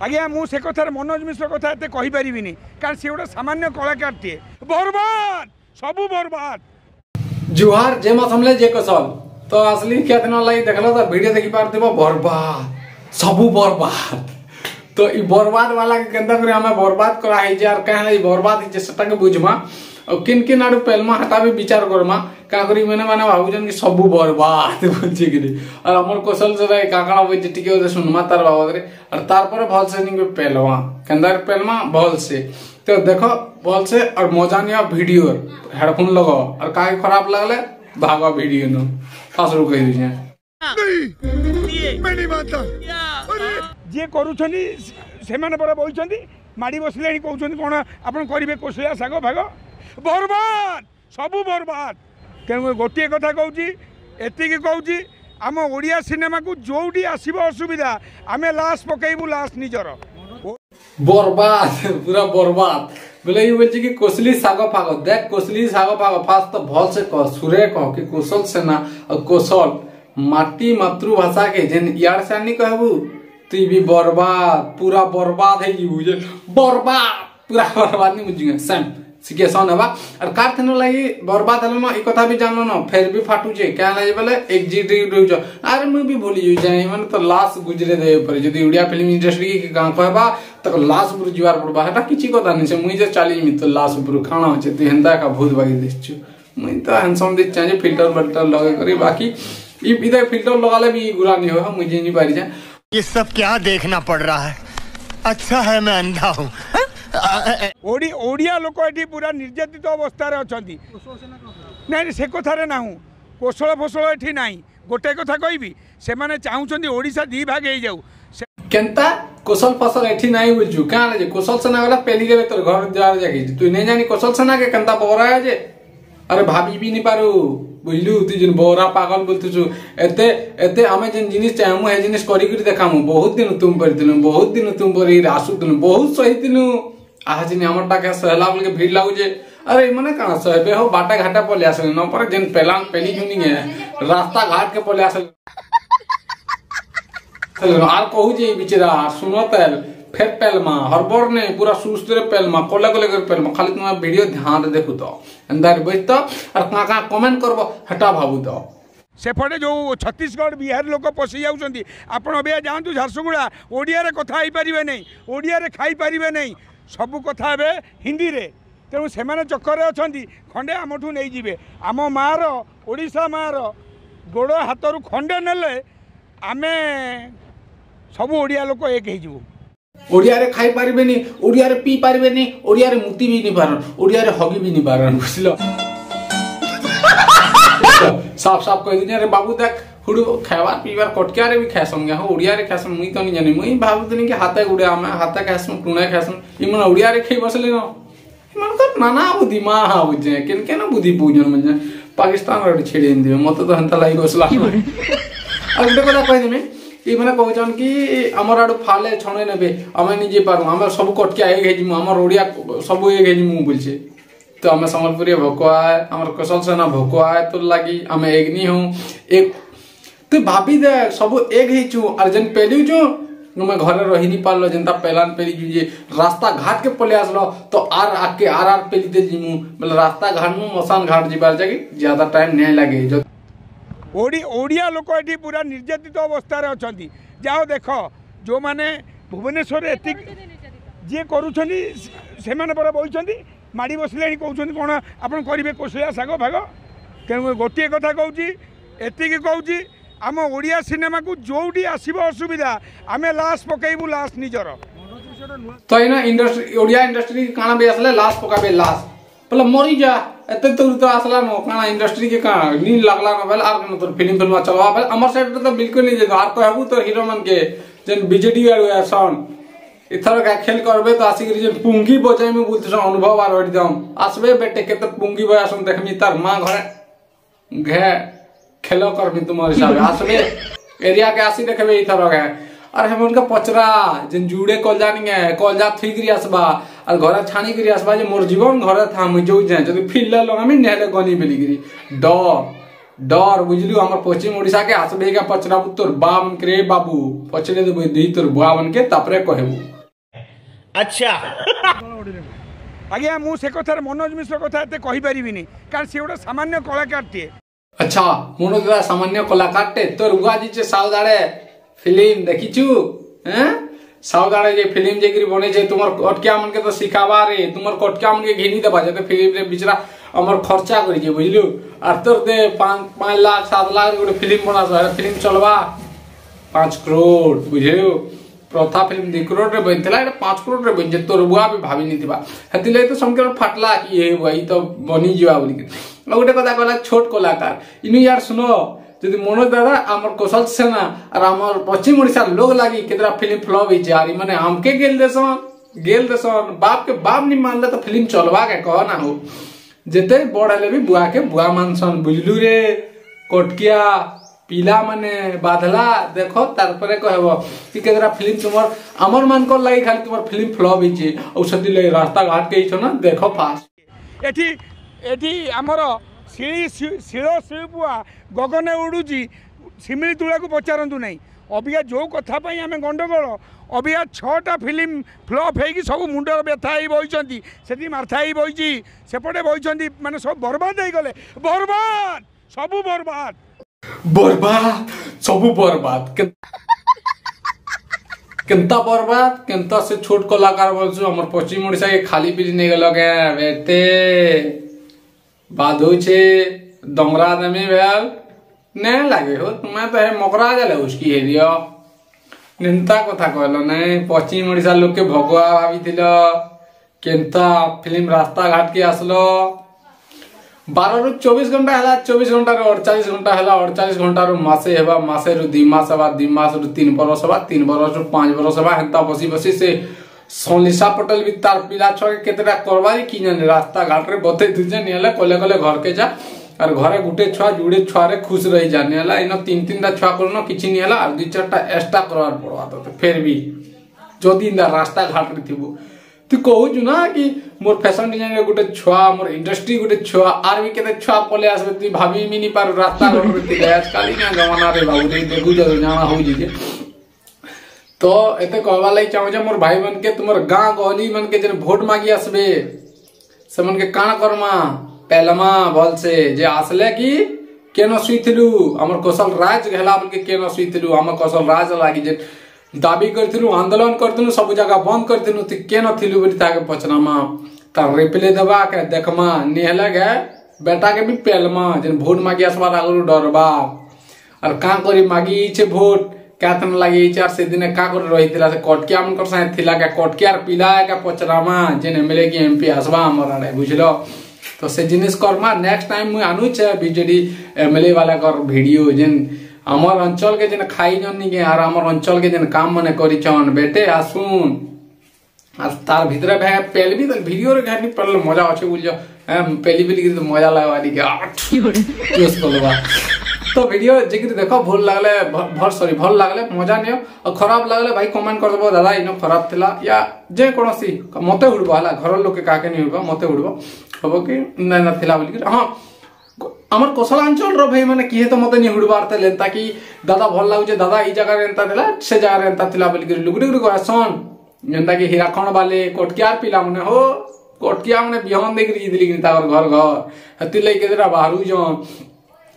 आज्ञा मु से कथार मनोज मिश्र कथा एत कहीपरि कारण सी गोटे सामान्य कलाकार टे बर्बाद सबू बर्बाद। जुहार जे मसमले जे कसल तो असली क्या दिन लगी देखल तो वीडियो देखि पारथिबो बर्बाद सबू बर्बाद। तो ई बर्बाद वाला के केंदा करे हमें बर्बाद करा है यार कहले ई बर्बाद है सेटा के बुझमा और किन किन आडू पेलमा हटा भी विचार करमा का करी माने भाबुजन कि सबू बर्बाद बुझे कि और हमर कौशल से काकड़ा होय टिके ओदे सुनमा तार बाबद रे और तार पर भल से निके पेलवा केंदा पेलमा भल से तो देखो भल से और मजानिया वीडियो हेडफोन लगाओ और काहे खराब लागले भागो वीडियो न फासरू कहि दिया मैं नहीं मानता जे करूछनी सेमाने पर बइछंती माडी बसले कहउछंती कोन आपन करिवे कोसलिया सागो भागो बर्बाद सबू बर्बाद। तेणु गोटे कथा कहूँ एतिकी कहूँ आम ओडिया सिनेमा को जोटी आसब असुविधा आम लाश पकईबू लाश निजर बर्बाद पूरा बर्बाद बोले ये बोलছি कि कोसली सागो फागो देख कोसली सागो फागो फास्ट तो भल से कह सुरे कह कि कौशल सेना और कौशल माटी मातृभाषा के जेन यार से नहीं कहबू तू भी बर्बाद पूरा बर्बाद है जी बुझे बर्बाद पूरा बर्बाद नहीं बुझिए सेम सिकेसन हवा और कार थनो लागि बर्बाद हलो न ई कथा भी जानलो न फिर भी फाटू जे क्या लागि बोले एक जी रहू छ अरे मैं भी भूली जाय माने तो लाश गुजरे दे पर जदी उड़िया फिल्म इंडस्ट्री के गां कहबा तो लाश पुर जीवार पड़बा हटा किछि कथा नहीं से मुई जे चाली मी तो लाश पुर खाना होचे तू हेंदा का भूत बागी दिसछु मुई तो हैंडसम दिस चाहे फिल्टर लगे करी बाकी ई इधर फिल्टर लगाले भी गुरा नहीं हो मुझे नहीं पारी जा ये सब क्या देखना पड़ रहा है अच्छा है मैं अंधा हूं ओडिया लोक ये पूरा निर्यातित अवस्था अच्छा ना से कथार ना कौशल फौशल ये ना गोटे कथा कहबी से मैंने चाहूँ ओडिशा दी भाग हो जाऊ केंता कौशल फसल एठी नहीं बुझू क्या जे कौशल सेना वाला पेली देबे तोर घर द्वार जाके तू नहीं जानी कौशल सेना के केंता बोरा है जे अरे भाभी भी नहीं पारू बुझलु तू जिन बोरा पागल बोलतु एते एते हमें जिन जिनिस चाहमु हे जिनिस करी करी देखामु बहुत दिन तुम पर आसु दिनु बहुत सही दिनु आज ने हमरटा के सहला बोल के भीड़ लागु जे अरे मने कहां सहबे हो बाटा घाटा पले आसे न पर जिन पेलान पेली जुनी है रास्ता घाट के पले आसे आर कहू जे बिचरा सुनो तेल फेर पेलमा हरबर ने पूरा सुस्तर पेलमा कोले कोले कर पेलमा खाली तुम वीडियो ध्यान दे देखु तो अंदर बैठ तो और का कमेंट करबो हटा भाबू तो सेपटे जो छत्तीसगढ़ बिहार लोक पशि जाऊँच आपड़ अभी जातु झारसुगुड़ा ओडिया कथा हो पारे नहीं ओडिया खाई पारे नहीं सबू कथा हे हिंदी रे तेणु से चक्कर अच्छा खंडे आमठू नहीं जीवे आम मार ओडिशा मार गोड़ हाथ रु खंडे नेले आमे सबू ओडिया लोक एक हो ओडिया रे खाई पारिबे नी ओडिया रे पी पारिबे नी ओडिया रे मुती भी नहीं पारन ओडिया रे हगी भी नहीं पारन बुझलो साफ साफ कह दिने रे बाबू देख हुडू खावार पीवार कटकिया रे भी खासम गया हो ओडिया रे खासम मुई तो नहीं जाने मुई भाबुतनी के हाथे गुडे हम हाथे खासम टुना खासम इमन ओडिया रे खाई बसले न इमन तो नाना बुद्धि मा हा बुझे केन केन बुद्धि पूजन मन पाकिस्तान रे छेड़े दियो मत तो हंता लाई बसला अब देखो ना कह दिने ई माने कहजन कि हमर आडू फाले छणे नेबे हमें नहीं जे पारू हमर सब कटकिया एक हेजी हमर ओडिया सब एक हेजी मु बोलछे तो हमें संबलपुरी भोकवा है हमारे कौशल सेना भोकवा है तो लगी हमें एक नहीं हूँ एक तो भाभी दे सब एक ही चू और जन पेली चू मैं घर रही नहीं पालो जनता पहलान पेली चू जे रास्ता घाट के पले आसलो तो आर आके आर पेली दे जीमू मतलब रास्ता घाट मु मसान घाट जीवार जाके ज्यादा टाइम नहीं लगे जो ओडिया लोक ये पूरा निर्यातित अवस्था अच्छा जाओ देख जो मैंने भुवनेश्वर एति जी करूछनी से पर बइछंती माड़ी बसले कहउछंती कोन आपन करिवे कोसलिया सागो भागो। तेणु गोटे कथा कहूँ एतिकी कहूँ आम ओडिया सिनेमा को जोटी आसब असुविधा आम लाश पकईबू लाश निजर तो इना इंडस्ट्री ओडिया इंडस्ट्री काना बे असले लाश पकाबे लाश पहले मरी जा एते तो आसला न काना इंडस्ट्री के का नी लागला न बेल आर न तो फिल्म चलवा बेल हमर साइड तो बिल्कुल नहीं जे आर कहबू तो हीरो मन के जन बीजेडी वाला एसन इथर का खेल करबे तो आसी जे पुंगी बजाय में बोलते अनुभव आर एकदम आसबे बेटे केते पुंगी बयासन देखमी तार मां घरे घे खेलो करमी तुम हिसाब आसबे एरिया के आसी देखबे इथर का और हम उनका पचरा जन जुड़े कलजा नहीं कलजा थी करी आसबा और घर छाणी करी आसबा जे मोर जीवन घर था मुझे जो जाए जब फिल लो हमें नेहले गनी बेली गिरी डर डर बुझलु हमर पश्चिम ओडिशा के आसबे के पचराबू तोर बाप के रे बाबू पचरे देबो दी तोर बुआ बन के तापरे कहबू। अच्छा आज्ञा मु से कथार मनोज मिश्र कथा एते कहि परिबिनी कारण से गोटे सामान्य कलाकार टे। अच्छा मनोज दादा सामान्य कलाकार टे तोर बुआ जी से साउदाड़े फिल्म देखिछु हैं साउदाड़े जे फिल्म जेगिरी बने जे तुमर कटकिया मन के तो सिखावा रे तुमर कटकिया मन के घेनी देबा जे फिल्म रे बिचरा हमर खर्चा करि जे बुझलु आर तोर दे 5 लाख 7 लाख गोटे फिल्म बना फिल्म चलवा 5 करोड़ बुझलु प्रथा फिल्म 2 करोड़ रे बनथिला एटा 5 करोड़ रे बन जे तोर बुआ भी भाभी नि थिबा हतिले तो समके फाटला कि ए भाई तो बनी जीवा बोली के गोटे कथा कहला छोट कलाकार इनु यार सुनो यदि मनोज दादा आमर कौशल सेना और आमर पश्चिम ओडिशा लोग लागी केतरा फिल्म फ्लॉप होई जारी माने हमके गेल देसन बाप के बाप नि मानले तो फिल्म चलवा के कह ना हो जेते बड़ले भी बुआ के बुआ मानसन बुझलु रे कोटकिया पीला माने बाधला देखो तारपरे कहबो कि केतरा फिल्म तुमर आमर मान को लागी खाली तुमर फिल्म फ्लॉप होई जे औषधि ले रास्ता घाट के छ ना देखो फास्ट एठी आमर शिलपुआ गगने उड़ूची सिमिली तुला को पचारतु ना अबिया जो कथा आम गंडगोल अबिया 6टा फिल्म फ्लॉप हो सब मुंडर व्यथा बही से मार्था बही सेपटे बही माने सब बर्बाद हो गले बर्बाद सबू बर्बाद बर्बाद सबू बर्बाद केंता बर्बाद केंता से छोट कलाकार बोलछु हमर पश्चिम ओडिशा के खाली पीली नहीं गलो के बेटे बाधो छे दमरा दमी भेल ने लागे हो तुम्हें तो है मकरा गले उसकी है दियो निंता कथा कहलो नहीं पश्चिम ओडिशा लोग के भगवा भाभी थिलो केंता फिल्म रास्ता घाट के आसलो 12 रु 24 घंटा हला 24 घंटा रु 48 घंटा हला 48 घंटा रु मासे हेबा मासे रु 2 मास हेबा 2 मास रु 3 बरस हेबा 3 बरस रु 5 बरस हेबा हेंता बसी बसी से सोनिशा पटेल भी तार पिला छके केतरा करबारी कि जाने रास्ता घाट रे बते दुजे नेले कोले कोले घर के जा और घरे गुटे छुआ जुड़े छुआ रे खुश रही जाने हला इन 3 टा छुआ करनो किछि नि हला और 2 4 टा एक्स्ट्रा करवार पड़वा तो फिर भी जदी इंदा रास्ता घाट रे थिबो तू कहू छु ना कि मोर फैशन डिजाइन रे गुटे छुआ मोर इंडस्ट्री गुटे छुआ आर भी केते छुआ पले आसबे तू भाभी मिनी पार रास्ता घाट रे थी आज काली ना जमाना रे बाबू रे देखू जदो जाना हो जे तो एते कहवा लाई चाहू जे मोर भाई बन के तुमर गांव गली मन के जन वोट मांगी आसबे से मन के काना करमा पहलमा बोल से जे आसले कि केनो सुइथिलु हमर कौशल राज गहला बन के केनो सुइथिलु हमर कौशल राज लागी जे दाबी करथिलु आंदोलन करथिलु सब जगह बंद करथिलु त केनो थिलु बोली ताके पचनामा त रिप्ले दबा के देखमा नेहला गे बेटा के भी पहलमा जन वोट मांगी आसबा लागु डरबा और का करी मागी छे वोट कातन लागि चार से दिन का कर रहितिला से कटकिया मन कर साथ थिला का कटकियार पिला का पचरामा जेन एमएलए की एमपी आसबा हमर आड़े बुझलो तो से जिनिस करमा नेक्स्ट टाइम मु आनु छे बीजेडी एमएलए वाला कर वीडियो जेन हमर अंचल के जेन खाई जन्नी के आर हमर अंचल के जेन काम मने करी छन बेटे आसुन आ तार भीतर भे पहले भी तो वीडियो रे घानी पड़ल मजा आछे बुझलो पहली पहली तो मजा लागवानी के जोस कोलबा तो वीडियो जेकि देखो भल लागले भल लागले मजा नियो और खराब लागले भाई कमेंट कर दबो दादा इनो खराब थिला या जे कोनोसी मते हुडबो हला घर लोग के काके नि हुडबो मते हुडबो हबो कि ना ना थिला बोली हां हमर कौशलांचल रो भाई माने किहे तो मते नि हुडबार ते लेन ताकि दादा भल लागु जे दादा ई जगह रे एंता थिला से जगह रे एंता थिला बोली लुगुडी गुडी कोसन जेंता कि हीराखण वाले कोटकियार पिला मने हो कोटकिया मने बिहान देख री दिली कि तार घर हति लई के जरा बाहरु जन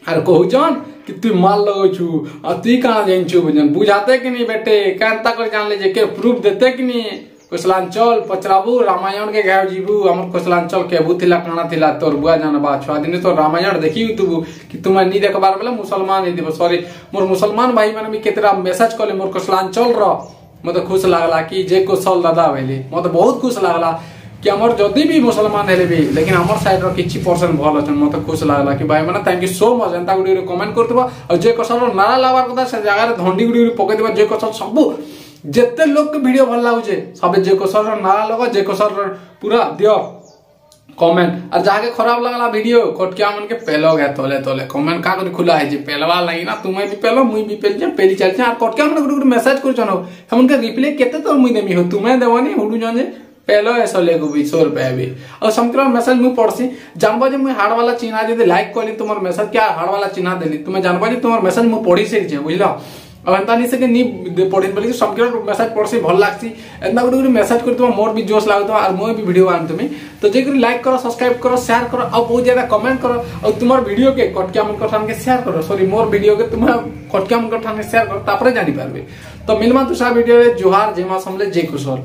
आर कहू जान कि तू माल लगो छु आ तू कहां जान छु बुझन बुझाते कि नहीं बेटे कांता कर जान ले जे के प्रूफ देते कि नहीं कुशलांचल पचराबू रामायण के गाव जीबू हमर कुशलांचल केबू थिला काना थिला तोर बुआ जानबा छुआ दिन तो रामायण देखी तू कि तुम नहीं देखबार बेला मुसलमान नहीं देबो सॉरी मोर मुसलमान भाई माने भी केतरा मैसेज कले मोर कुशलांचल रो मते खुश लागला कि जे कुशल दादा भेले मते बहुत खुश लागला कि हमर जदी भी मुसलमान हेले भी लेकिन हमर साइड रो किछि परसेंट भल अछन मते खुश लागला कि भाई माने थैंक यू सो मच एंता गुडी रे कमेंट करतबा और जे कसल नारा लावार कथा से जगह रे धंडी गुडी रे पके देबा जे कसल सब जेते लोग के वीडियो भल लागु जे सब जे कसल नारा लगा जे कसल पूरा दियो कमेंट और जाके खराब लागला वीडियो कोटकिया मन के पेलो गए तोले तोले कमेंट का कर खुला है जे पेलवा लागी ना तुमे भी पेलो मुई भी पेल जे पेली चल जे और कोटकिया मन गुडी मैसेज कर छनो हमन के रिप्लाई केते तो मुई देमी हो तुमे देवानी हुडू जन जे पहलो ऐसा लेगु भी 100 रुपया भी और समकर मेसेज मुझे पढ़सी जानबा जे मुझे हार्ड वाला चिन्ह जब लाइक कली तुम मेसेज क्या हार्ड वाला चिन्ह देली तुम्हें जानबा जे तुम मेसेज मुझे पढ़ी से बुझल और एंता नहीं से नी पढ़ी बोली समकर मेसेज पढ़सी भल लागसी एंता गुटे मेसेज कर तुम मोर भी जोश लागत और मोर भी वीडियो आन तुम्हें तो जे लाइक करो सब्सक्राइब करो शेयर करो और बहुत ज्यादा कमेंट करो और तुम वीडियो के कटकिया मन ठान के शेयर करो सॉरी मोर वीडियो के तुम कटकिया मन ठान के शेयर करो तापर जानी पारबे तो मिलमा दूसरा वीडियो रे जोहार जय मां समले जय कुशल।